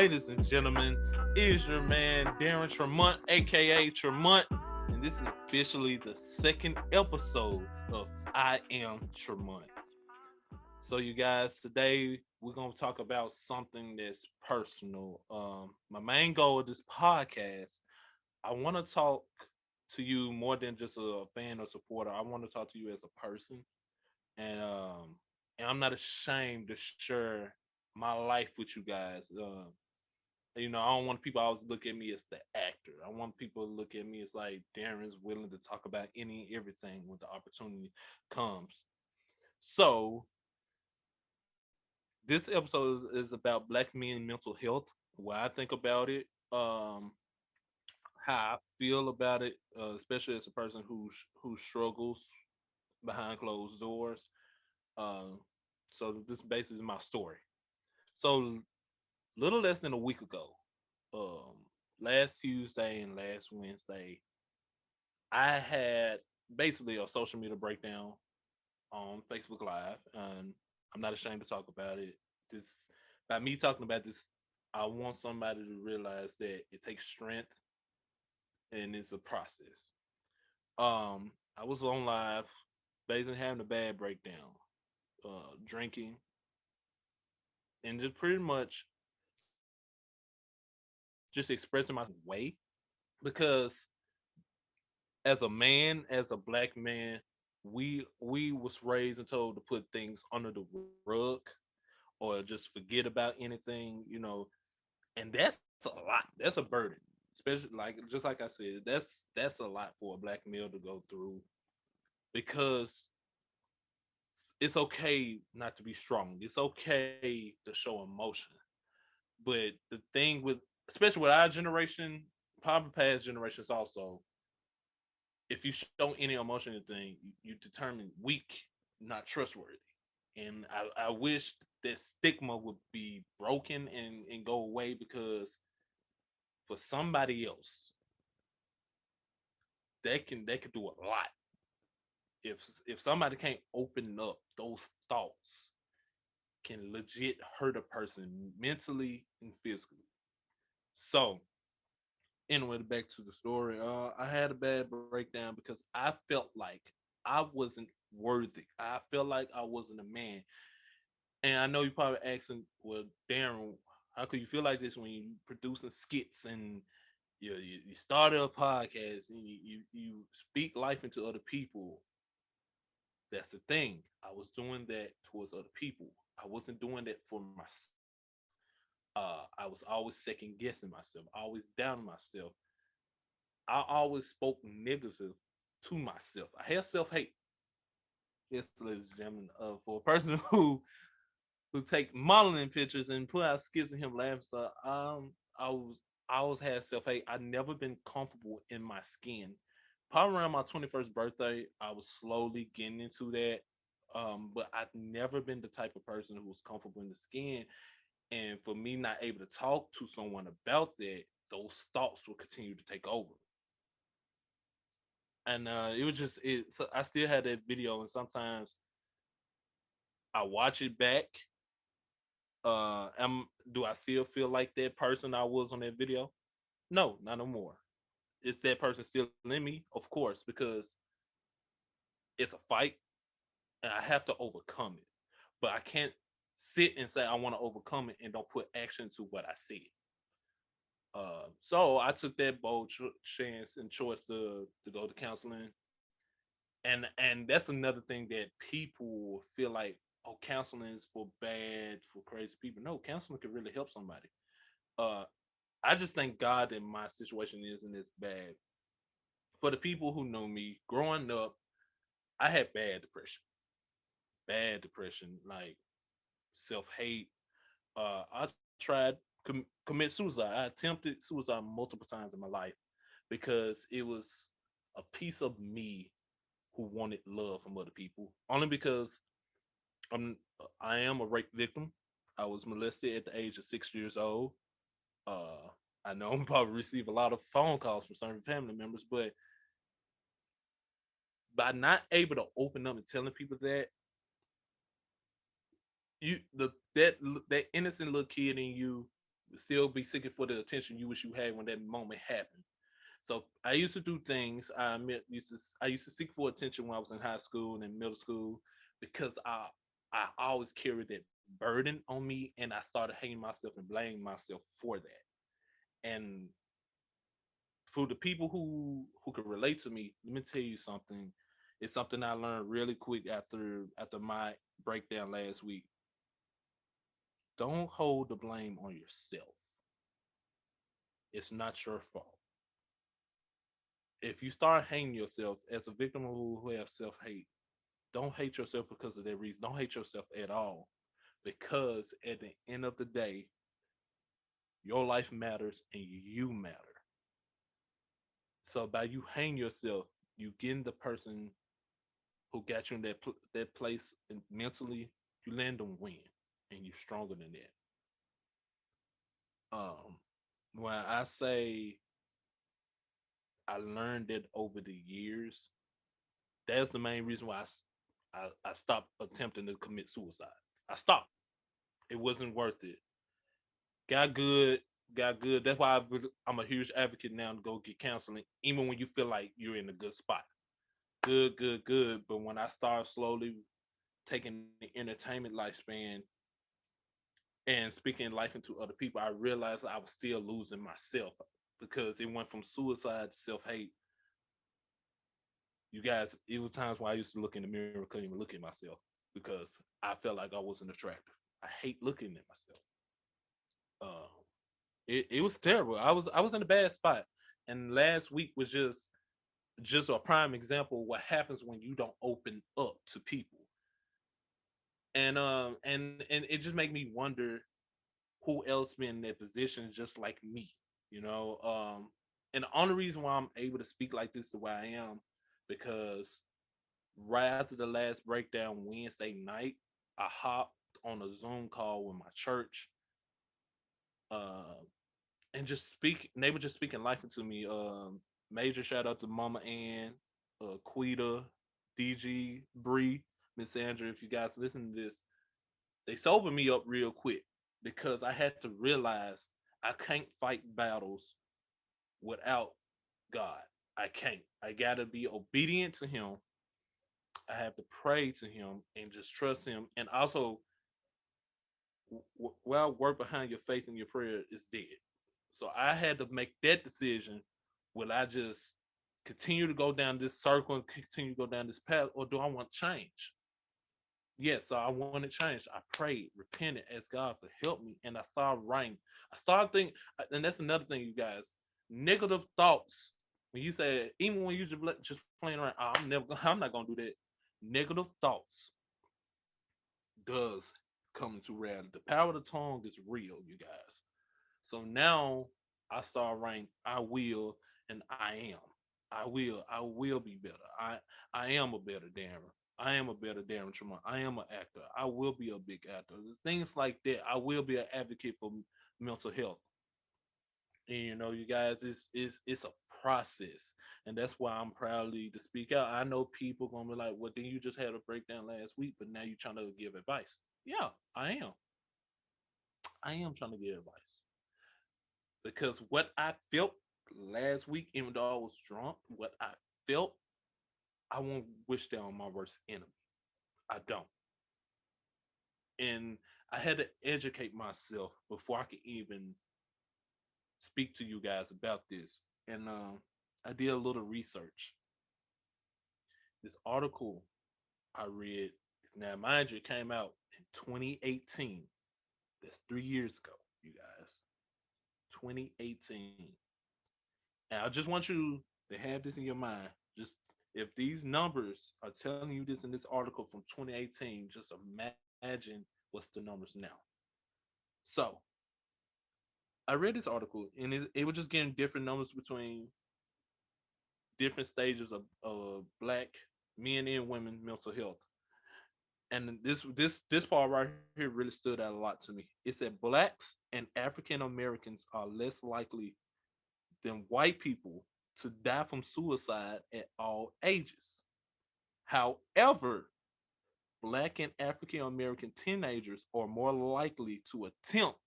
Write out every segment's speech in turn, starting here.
ladies and gentlemen, is your man Darron Tramont, aka Tramont, and this is officially the second episode of I Am Tramont. So, you guys, today we're gonna talk about something that's personal. My main goal of this podcast, I want to talk to you more than just a fan or supporter. I want to talk to you as a person, and um, and I'm not ashamed to share my life with you guys. I don't want people always look at me as the actor. I want people to look at me as like Darren's willing to talk about any and everything when the opportunity comes. So this episode is about black men mental health, what I think about it, how I feel about it, especially as a person who struggles behind closed doors. Uh, so this basically is my story. So little less than a week ago, um, last Tuesday and last Wednesday, I had basically a social media breakdown on Facebook Live, and I'm not ashamed to talk about it. This by me talking about this, I want somebody to realize that it takes strength and it's a process. I was on live, basically having a bad breakdown, drinking, and just pretty much just expressing my way because as a man, as a black man, we was raised and told to put things under the rug or just forget about anything, and that's a lot. That's a burden, especially like just like I said, that's a lot for a black male to go through because it's okay not to be strong. It's okay to show emotion, but the thing with especially with our generation, probably past generations also, if you show any emotion or thing, you determine weak, not trustworthy. And I wish that stigma would be broken and go away because for somebody else, they can do a lot. If somebody can't open up, those thoughts can legit hurt a person mentally and physically. So anyway, back to the story. I had a bad breakdown because I felt like I wasn't worthy. I felt like I wasn't a man. And I know you're probably asking, well, Darren, how could you feel like this when you producing skits and you started a podcast and you speak life into other people? That's the thing. I was doing that towards other people. I wasn't doing that for myself. I was always second guessing myself, always doubting myself. I always spoke negative to myself. I had self hate. Yes, ladies and gentlemen, for a person who take modeling pictures and put out skits of him laughing stuff. I was I always had self hate. I never been comfortable in my skin. Probably around my 21st birthday, I was slowly getting into that. But I've never been the type of person who was comfortable in the skin. And for me not able to talk to someone about that, those thoughts will continue to take over. And it was just it. So I still had that video, and sometimes I watch it back. Do I still feel like that person I was on that video? No, not no more. Is that person still in me? Of course, because it's a fight and I have to overcome it. But I can't sit and say I want to overcome it and don't put action to what I see. So I took that bold chance and choice to go to counseling, and that's another thing that people feel like, oh, counseling is for bad, for crazy people. No, counseling can really help somebody. Uh, I just thank God that my situation isn't as bad. For the people who know me, growing up, I had bad depression, like self hate. I tried commit suicide. I attempted suicide multiple times in my life because it was a piece of me who wanted love from other people. Only because I am a rape victim. I was molested at the age of 6 years old. Uh, I know I'm probably receive a lot of phone calls from certain family members, but by not able to open up and telling people that you the that innocent little kid in you Still be seeking for the attention you wish you had when that moment happened. So I used to do things. I used to seek for attention when I was in high school and in middle school because I always carried that burden on me, and I started hating myself and blaming myself for that. And for the people who can relate to me, let me tell you something. It's something I learned really quick after my breakdown last week. Don't hold the blame on yourself. It's not your fault. If you start hating yourself as a victim who have self hate, don't hate yourself because of that reason. Don't hate yourself at all. Because at the end of the day, your life matters and you matter. So by you hating yourself, you getting the person who got you in that place and mentally, you land them win, and you're stronger than that. When I say I learned it over the years, that's the main reason why I stopped attempting to commit suicide. I stopped. It wasn't worth it. Got good, got good. That's why I'm a huge advocate now to go get counseling, even when you feel like you're in a good spot. Good, good, good. But when I start slowly taking the entertainment lifespan and speaking life into other people, I realized I was still losing myself because it went from suicide to self hate. You guys, it was times when I used to look in the mirror, couldn't even look at myself because I felt like I wasn't attractive. I hate looking at myself. Uh, it was terrible. I was in a bad spot, and last week was just a prime example of what happens when you don't open up to people. And it just made me wonder who else been in that position just like me, you know. And the only reason why I'm able to speak like this the way I am because right after the last breakdown Wednesday night, I hopped on a Zoom call with my church, uh, and just speak. And they were just speaking life into me. Major shout out to Mama Ann, Quita, DG, Bree, Miss Sandra. If you guys listen to this, they sobered me up real quick because I had to realize I can't fight battles without God. I can't. I gotta be obedient to Him. I have to pray to Him and just trust Him. And also, well, work behind your faith and your prayer is dead. So I had to make that decision. Will I just continue to go down this circle and continue to go down this path, or do I want change? Yes, so I wanted change. I prayed, repented, asked God for help me, and I started writing. I started thinking, and that's another thing, you guys. Negative thoughts. When you say, even when you just playing around, "Oh, I'm not gonna do that." Negative thoughts does come into reality. The power of the tongue is real, you guys. So now I start writing, I will and I am. I will be better. I am a better Darren. I am a better Darren Tramont. I am an actor. I will be a big actor. Things like that. I will be an advocate for mental health. And you know, you guys, it's a process, and that's why I'm proudly to speak out. I know people gonna be like, "Well, then you just had a breakdown last week, but now you're trying to give advice." Yeah, I am. I am trying to give advice because what I felt last week, even though I was drunk, what I felt, I won't wish that on my worst enemy. I don't. And I had to educate myself before I could even speak to you guys about this. And I did a little research. This article I read, now mind you, it came out in 2018. That's 3 years ago, you guys. 2018. And I just want you to have this in your mind. Just if these numbers are telling you this in this article from 2018, just imagine what's the numbers now. So I read this article and it was just getting different numbers between different stages of black men and women mental health. And this part right here really stood out a lot to me. It said blacks and African Americans are less likely than white people to die from suicide at all ages. However, black and African American teenagers are more likely to attempt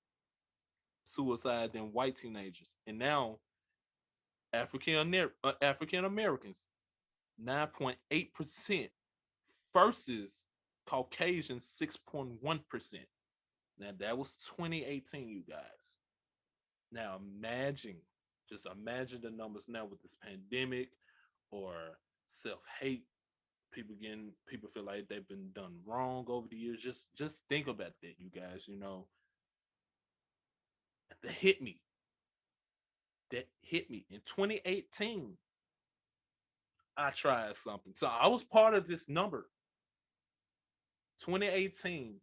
suicide than white teenagers. And now African Americans 9.8% versus Caucasian 6.1%. Now that was 2018, you guys. Now imagine, just imagine the numbers now with this pandemic or self-hate. People feel like they've been done wrong over the years. Just think about that, you guys. That hit me. That hit me in 2018. I tried something, so I was part of this number. 2018,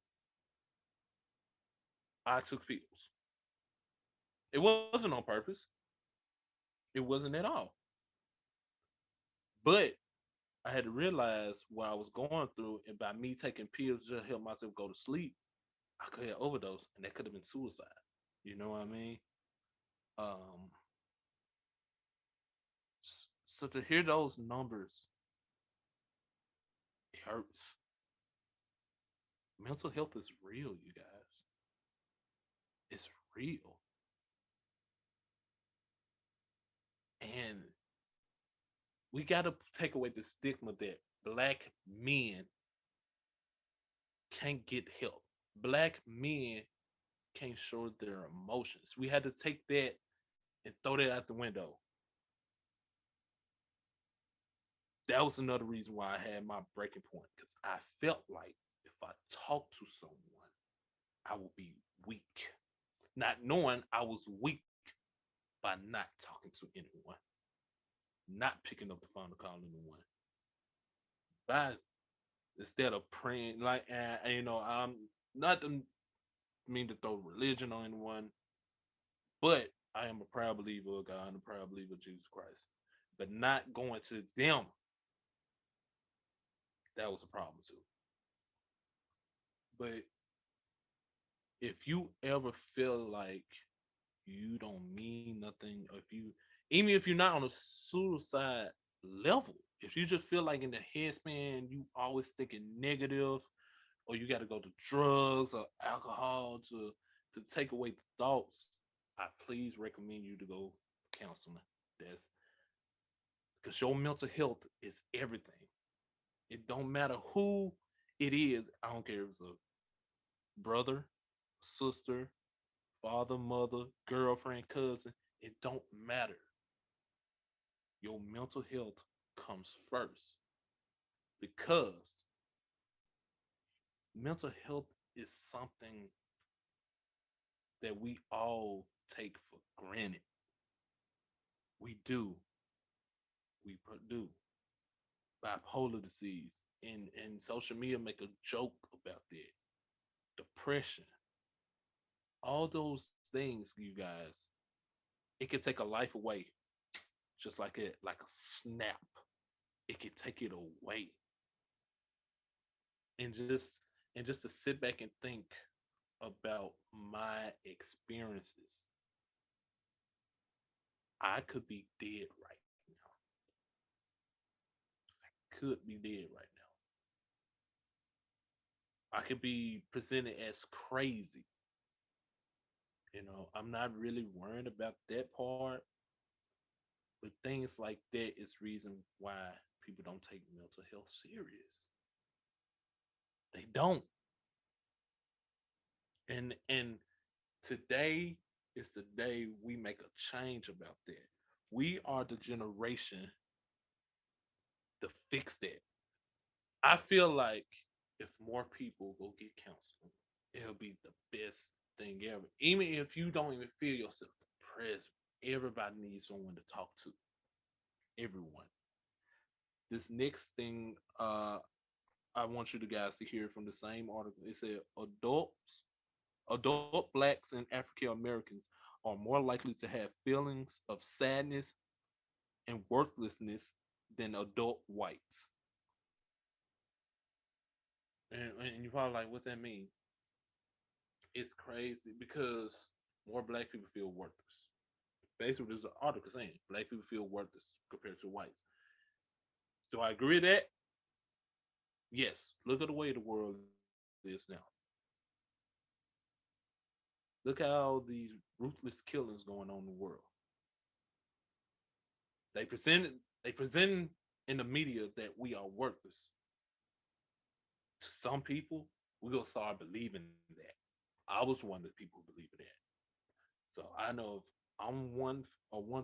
I took pills. It wasn't on purpose. It wasn't at all. But I had to realize what I was going through, and by me taking pills to help myself go to sleep, I could have overdosed, and that could have been suicide. You know what I mean? Um, so to hear those numbers, it hurts. Mental health is real, you guys. It's real, and we got to take away the stigma that black men can't get help. Black men can't show their emotions. We had to take that and throw that out the window. That was another reason why I had my breaking point, because I felt like if I talked to someone, I would be weak, not knowing I was weak by not talking to anyone, not picking up the phone to call anyone, by instead of praying. Like, I'm not to mean to throw religion on anyone, but I am a proud believer of God and a proud believer of Jesus Christ. But not going to them, that was a problem too. But if you ever feel like you don't mean nothing, or even if you're not on a suicide level, if you just feel like in the headspan you always thinking negative, or you got to go to drugs or alcohol to take away the thoughts, I please recommend you to go counseling. That's because your mental health is everything. It don't matter who it is. I don't care if it's a brother, sister, father, mother, girlfriend, cousin. It don't matter. Your mental health comes first, because mental health is something that we all take for granted. We do. We do. Bipolar disease, and social media make a joke about that. Depression, all those things, you guys, it can take a life away, just like a snap. It can take it away, and just to sit back and think about my experiences, I could be dead right now. Could be dead right now. I could be presented as crazy. I'm not really worried about that part, but things like that is reason why people don't take mental health serious. They don't. And today is the day we make a change about that. We are the generation to fix that. I feel like if more people go get counseling, it'll be the best thing ever. Even if you don't even feel yourself depressed, everybody needs someone to talk to. Everyone. This next thing, I want you to guys to hear from the same article. It said adult blacks and African Americans are more likely to have feelings of sadness and worthlessness than adult whites. And you're probably like, what's that mean? It's crazy because more black people feel worthless. Basically, there's an article saying black people feel worthless compared to whites. Do I agree with that? Yes. Look at the way the world is now. Look at all these ruthless killings going on in the world. They present in the media that we are worthless. To some people, we gonna start believing that. I was one of the people who believe that. So I know if I'm one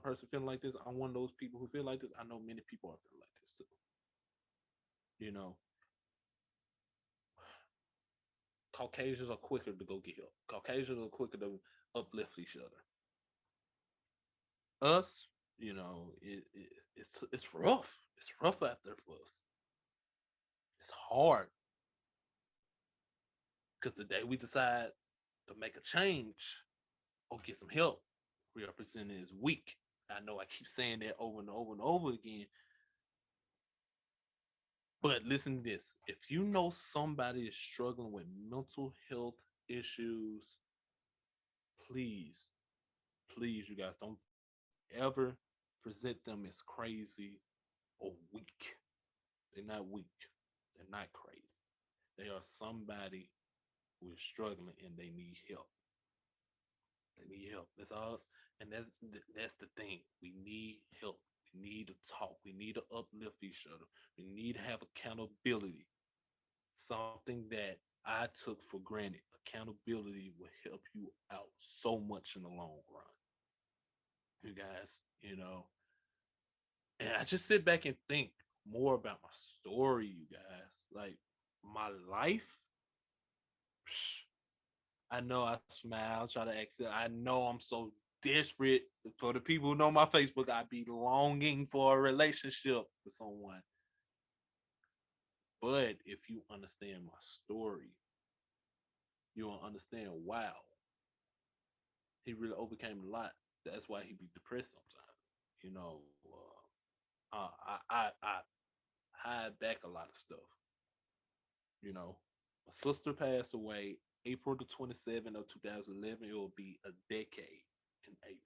person feeling like this, I'm one of those people who feel like this. I know many people are feeling like this too. You know, Caucasians are quicker to go get help. Caucasians are quicker to uplift each other. Us, it's rough. It's rough out there for us. It's hard because the day we decide to make a change or get some help, we are presented as weak. I know I keep saying that over and over and over again, but listen to this. If you know somebody is struggling with mental health issues, please, please, you guys don't ever present them as crazy or weak. They're not weak. They're not crazy. They are somebody who is struggling and they need help. They need help. That's all. And that's the thing. We need help. We need to talk. We need to uplift each other. We need to have accountability. Something that I took for granted. Accountability will help you out so much in the long run. You guys, and I just sit back and think more about my story, you guys. Like my life. I know I smile, try to exit. I know I'm so desperate. For the people who know my Facebook, I be longing for a relationship with someone. But if you understand my story, you will understand, wow, he really overcame a lot. That's why he be depressed sometimes. You know, I hide back a lot of stuff. You know, my sister passed away April the 27th of 2011. It will be a decade in April.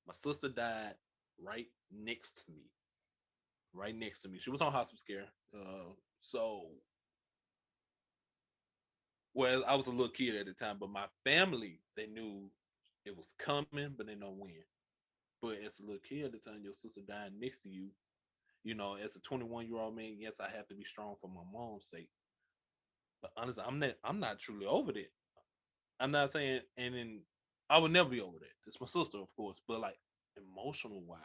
My sister died right next to me. Right next to me. She was on hospice care. So, well, I was a little kid at the time, but my family, they knew it was coming, but they know when. But as a little kid at the time, your sister dying next to you, as a 21-year-old man, yes, I have to be strong for my mom's sake. But honestly, I'm not truly over that. I'm not saying, and then I would never be over that. It's my sister, of course, but like emotional wise,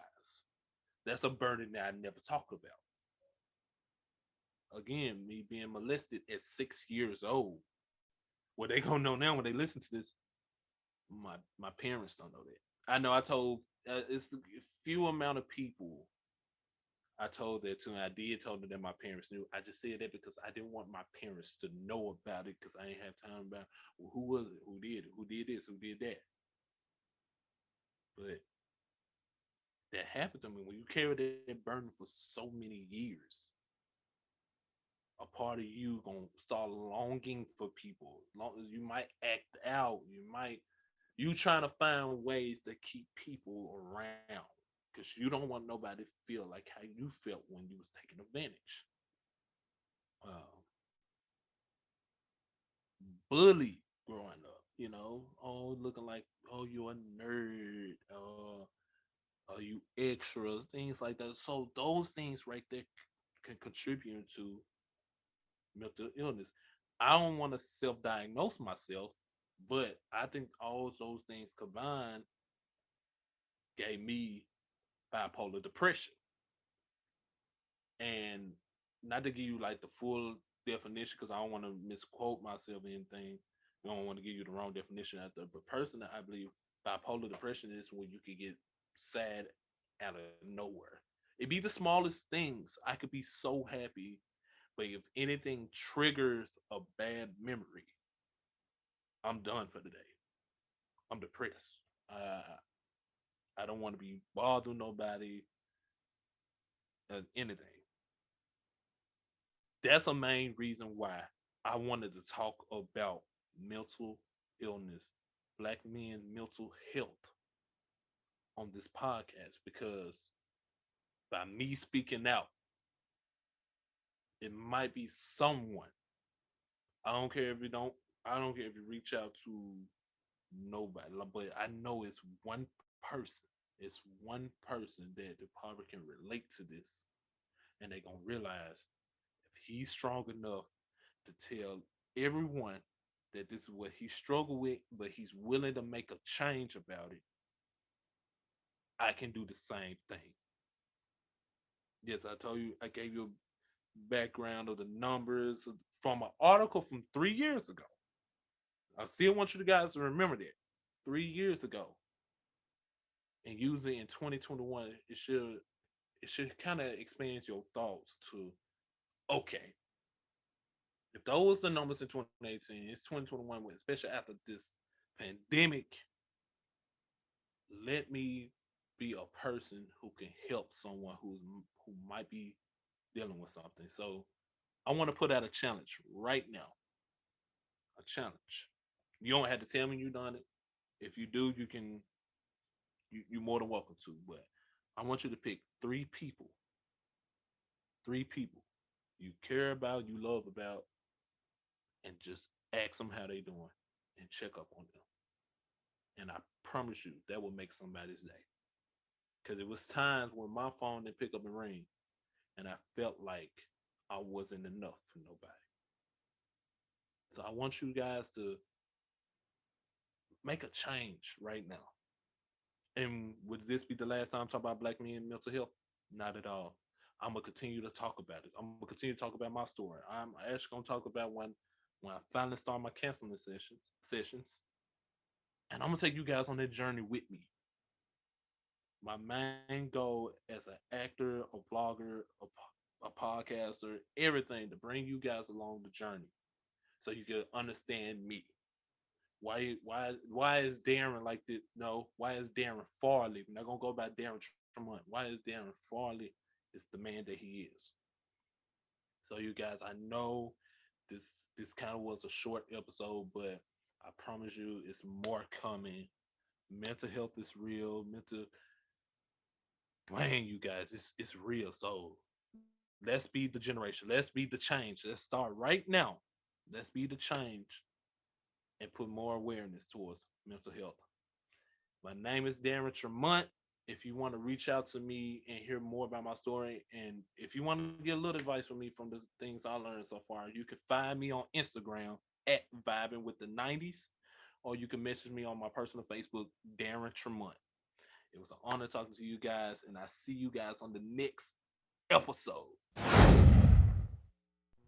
that's a burden that I never talk about. Again, me being molested at 6 years old. What they gonna know now when they listen to this? My parents don't know that. I know I told it's a few amount of people I told that to, and I did told them that my parents knew. I just said that because I didn't want my parents to know about it because I didn't have time about, well, who was it, who did it, who did this, who did that. But that happened to me when you carry that burden for so many years. A part of you gonna start longing for people. You might act out. You trying to find ways to keep people around because you don't want nobody to feel like how you felt when you was taking advantage. Uh, Bully growing up, oh looking like, oh, you're a nerd, you extras, things like that. So those things right there can contribute to mental illness. I don't want to self-diagnose myself, but I think all those things combined gave me bipolar depression. And not to give you like the full definition because I don't want to misquote myself or anything. I don't want to give you the wrong definition out there. But personally, I believe bipolar depression is when you can get sad out of nowhere. It be the smallest things. I could be so happy, but if anything triggers a bad memory, I'm done for the day. I'm depressed. I don't want to be bothering nobody, anything. That's a main reason why I wanted to talk about mental illness, black men mental health on this podcast because by me speaking out, it might be someone. I don't care if you don't. I don't care if you reach out to nobody, but I know it's one person. It's one person that the probably can relate to this, and they gonna realize if he's strong enough to tell everyone that this is what he struggled with, but he's willing to make a change about it, I can do the same thing. Yes, I told you, I gave you a background of the numbers from an article from 3 years ago. I still want you guys to remember that 3 years ago and use it in 2021. It should kind of expand your thoughts to okay, if those the numbers in 2018, it's 2021, especially after this pandemic. Let me be a person who can help someone who might be dealing with something. So I want to put out a challenge right now. A challenge. You don't have to tell me you done it. If you do, you can. You're more than welcome to. But I want you to pick three people you care about, you love about, and just ask them how they doing and check up on them. And I promise you that will make somebody's day. Because it was times when my phone didn't pick up and ring, and I felt like I wasn't enough for nobody. So I want you guys to make a change right now. And would this be the last time I talk about black men and mental health? Not at all. I'm gonna continue to talk about it. I'm gonna continue to talk about my story. I'm actually gonna talk about when I finally start my counseling sessions, and I'm gonna take you guys on that journey with me. My main goal as an actor, a vlogger, a podcaster, everything to bring you guys along the journey so you can understand me. Why is Darren like this? No, why is Darren Farley? We're not gonna go about Darren Tremont. Why is Darren Farley is the man that he is? So you guys, I know this kind of was a short episode, but I promise you it's more coming. Mental health is real. Man, you guys, it's real. So let's be the generation. Let's be the change. Let's start right now. Let's be the change and put more awareness towards mental health. My name is Darren Tremont. If you want to reach out to me and hear more about my story, and if you want to get a little advice from me from the things I learned so far, you can find me on Instagram at Vibing with the 90s, or you can message me on my personal Facebook, Darren Tremont. It was an honor talking to you guys, and I see you guys on the next episode.